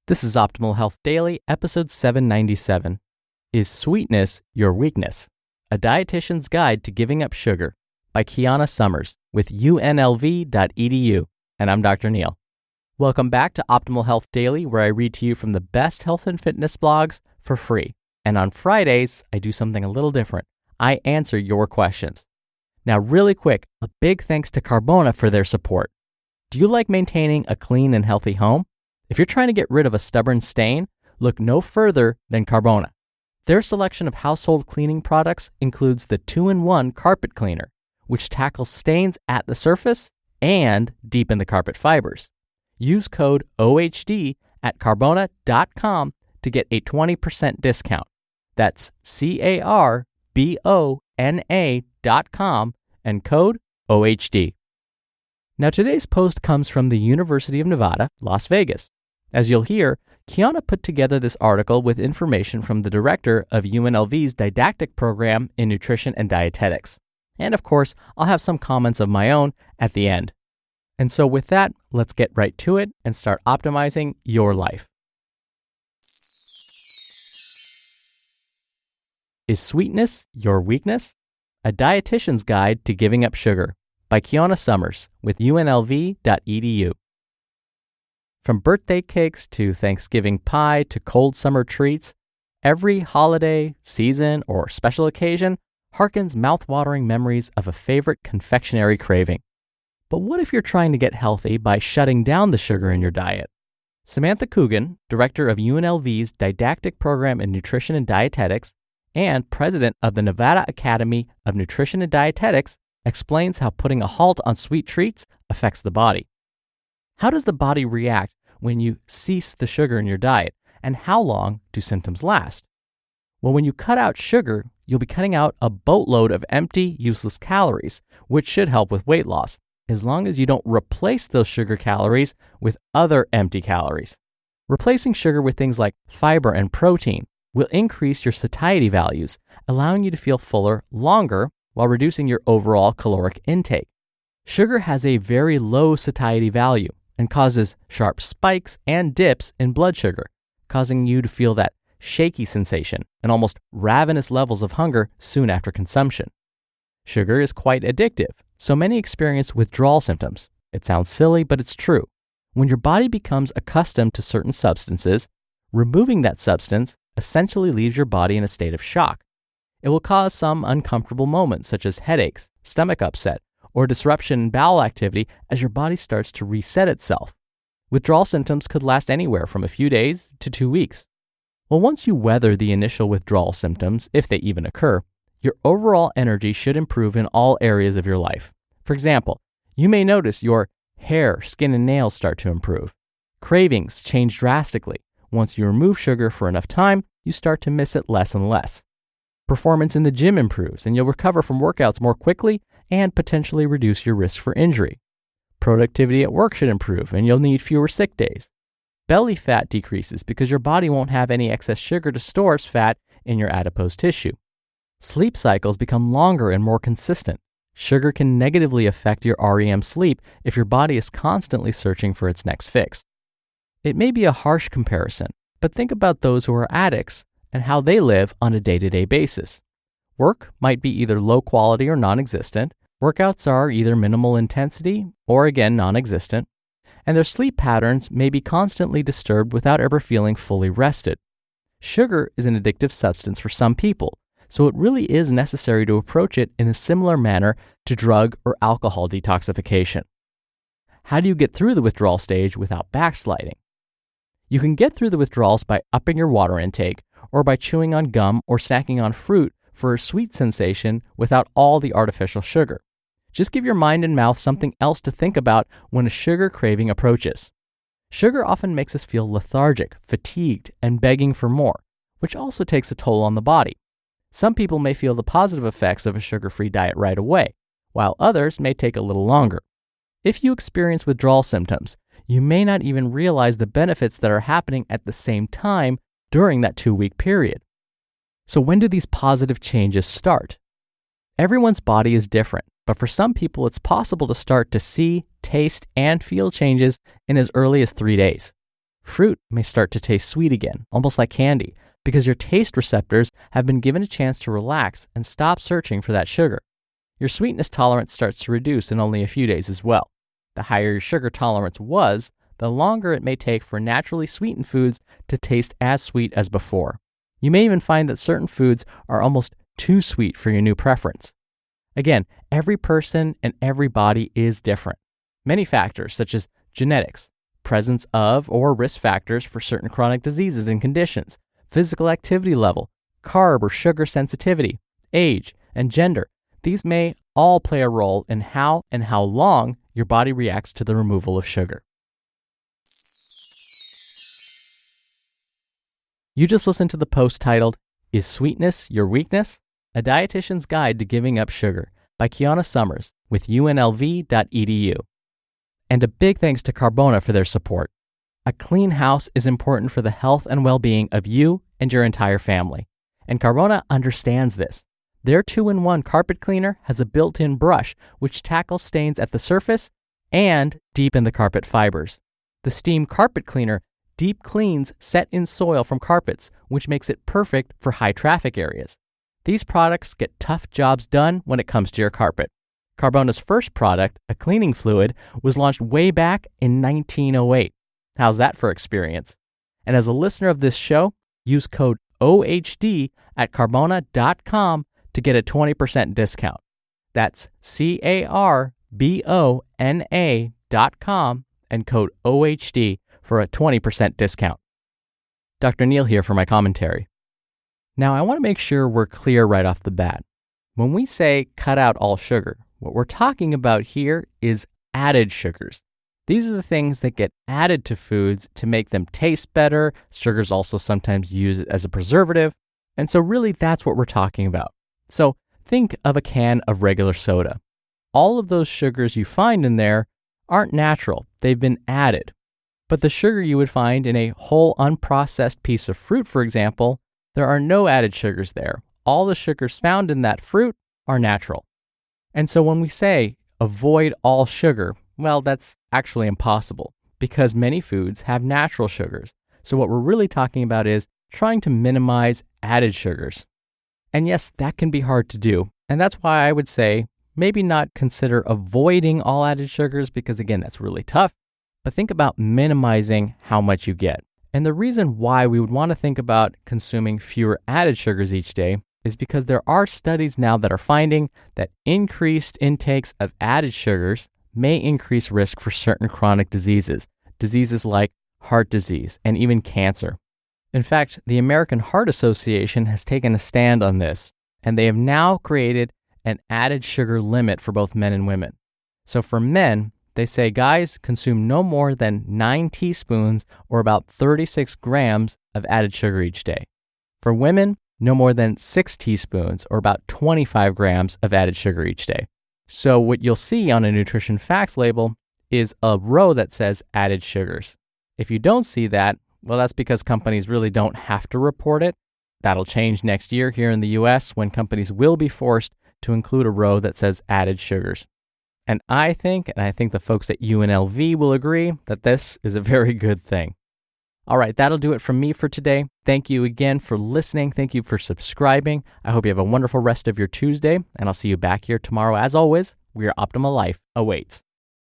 This is Optimal Health Daily, episode 797. Is Sweetness Your Weakness? A Dietitian's Guide to Giving Up Sugar by Keyonna Summers with UNLV.edu. And I'm Dr. Neil. Welcome back to Optimal Health Daily, where I read to you from the best health and fitness blogs for free. And on Fridays, I do something a little different. I answer your questions. Now, really quick, a big thanks to Keyonna for their support. Do you like maintaining a clean and healthy home? If you're trying to get rid of a stubborn stain, look no further than Keyonna. Their selection of household cleaning products includes the 2-in-1 carpet cleaner, which tackles stains at the surface and deep in the carpet fibers. Use code OHD at Keyonna.com to get a 20% discount. That's CARBONA.com and code OHD. Now, today's post comes from the University of Nevada, Las Vegas. As you'll hear, Keyonna put together this article with information from the director of UNLV's didactic program in nutrition and dietetics. And of course, I'll have some comments of my own at the end. And so with that, let's get right to it and start optimizing your life. Is Sweetness Your Weakness? A Dietitian's Guide to Giving Up Sugar by Keyonna Summers with UNLV.edu. From birthday cakes to Thanksgiving pie to cold summer treats, every holiday, season, or special occasion harkens mouth-watering memories of a favorite confectionery craving. But what if you're trying to get healthy by shutting down the sugar in your diet? Samantha Coogan, director of UNLV's didactic program in nutrition and dietetics and president of the Nevada Academy of Nutrition and Dietetics, explains how putting a halt on sweet treats affects the body. How does the body react when you cease the sugar in your diet, and how long do symptoms last? Well, when you cut out sugar, you'll be cutting out a boatload of empty, useless calories, which should help with weight loss, as long as you don't replace those sugar calories with other empty calories. Replacing sugar with things like fiber and protein will increase your satiety values, allowing you to feel fuller longer while reducing your overall caloric intake. Sugar has a very low satiety value and causes sharp spikes and dips in blood sugar, causing you to feel that shaky sensation and almost ravenous levels of hunger soon after consumption. Sugar is quite addictive, so many experience withdrawal symptoms. It sounds silly, but it's true. When your body becomes accustomed to certain substances, removing that substance essentially leaves your body in a state of shock. It will cause some uncomfortable moments such as headaches, stomach upset, or disruption in bowel activity as your body starts to reset itself. Withdrawal symptoms could last anywhere from a few days to 2 weeks. Well, once you weather the initial withdrawal symptoms, if they even occur, your overall energy should improve in all areas of your life. For example, you may notice your hair, skin, and nails start to improve. Cravings change drastically. Once you remove sugar for enough time, you start to miss it less and less. Performance in the gym improves, and you'll recover from workouts more quickly and potentially reduce your risk for injury. Productivity at work should improve, and you'll need fewer sick days. Belly fat decreases because your body won't have any excess sugar to store as fat in your adipose tissue. Sleep cycles become longer and more consistent. Sugar can negatively affect your REM sleep if your body is constantly searching for its next fix. It may be a harsh comparison, but think about those who are addicts and how they live on a day-to-day basis. Work might be either low quality or non-existent. Workouts are either minimal intensity or, again, non-existent. And their sleep patterns may be constantly disturbed without ever feeling fully rested. Sugar is an addictive substance for some people, so it really is necessary to approach it in a similar manner to drug or alcohol detoxification. How do you get through the withdrawal stage without backsliding? You can get through the withdrawals by upping your water intake or by chewing on gum or snacking on fruit for a sweet sensation without all the artificial sugar. Just give your mind and mouth something else to think about when a sugar craving approaches. Sugar often makes us feel lethargic, fatigued, and begging for more, which also takes a toll on the body. Some people may feel the positive effects of a sugar-free diet right away, while others may take a little longer. If you experience withdrawal symptoms, you may not even realize the benefits that are happening at the same time during that 2-week period. So when do these positive changes start? Everyone's body is different, but for some people it's possible to start to see, taste, and feel changes in as early as 3 days. Fruit may start to taste sweet again, almost like candy, because your taste receptors have been given a chance to relax and stop searching for that sugar. Your sweetness tolerance starts to reduce in only a few days as well. The higher your sugar tolerance was, the longer it may take for naturally sweetened foods to taste as sweet as before. You may even find that certain foods are almost too sweet for your new preference. Again, every person and every body is different. Many factors such as genetics, presence of or risk factors for certain chronic diseases and conditions, physical activity level, carb or sugar sensitivity, age, and gender, these may all play a role in how and how long your body reacts to the removal of sugar. You just listened to the post titled, "Is Sweetness Your Weakness? A Dietitian's Guide to Giving Up Sugar" by Keyonna Summers with UNLV.edu. And a big thanks to Carbona for their support. A clean house is important for the health and well-being of you and your entire family. And Carbona understands this. Their 2-in-1 carpet cleaner has a built-in brush which tackles stains at the surface and deep in the carpet fibers. The Steam Carpet Cleaner deep cleans set-in soil from carpets, which makes it perfect for high-traffic areas. These products get tough jobs done when it comes to your carpet. Carbona's first product, a cleaning fluid, was launched way back in 1908. How's that for experience? And as a listener of this show, use code OHD at carbona.com to get a 20% discount. That's CARBONA.com and code OHD for a 20% discount. Dr. Neal here for my commentary. Now, I want to make sure we're clear right off the bat. When we say cut out all sugar, what we're talking about here is added sugars. These are the things that get added to foods to make them taste better. Sugar's also sometimes used as a preservative. And so really that's what we're talking about. So think of a can of regular soda. All of those sugars you find in there aren't natural. They've been added. But the sugar you would find in a whole unprocessed piece of fruit, for example, there are no added sugars there. All the sugars found in that fruit are natural. And so when we say avoid all sugar, well, that's actually impossible because many foods have natural sugars. So what we're really talking about is trying to minimize added sugars. And yes, that can be hard to do. And that's why I would say maybe not consider avoiding all added sugars because, again, that's really tough. But think about minimizing how much you get. And the reason why we would want to think about consuming fewer added sugars each day is because there are studies now that are finding that increased intakes of added sugars may increase risk for certain chronic diseases like heart disease and even cancer. In fact, the American Heart Association has taken a stand on this, and they have now created an added sugar limit for both men and women. So for men, they say, guys, consume no more than 9 teaspoons or about 36 grams of added sugar each day. For women, no more than 6 teaspoons or about 25 grams of added sugar each day. So what you'll see on a nutrition facts label is a row that says added sugars. If you don't see that, well, that's because companies really don't have to report it. That'll change next year here in the US when companies will be forced to include a row that says added sugars. And I think the folks at UNLV will agree that this is a very good thing. All right, that'll do it from me for today. Thank you again for listening. Thank you for subscribing. I hope you have a wonderful rest of your Tuesday, and I'll see you back here tomorrow. As always, where your optimal life awaits.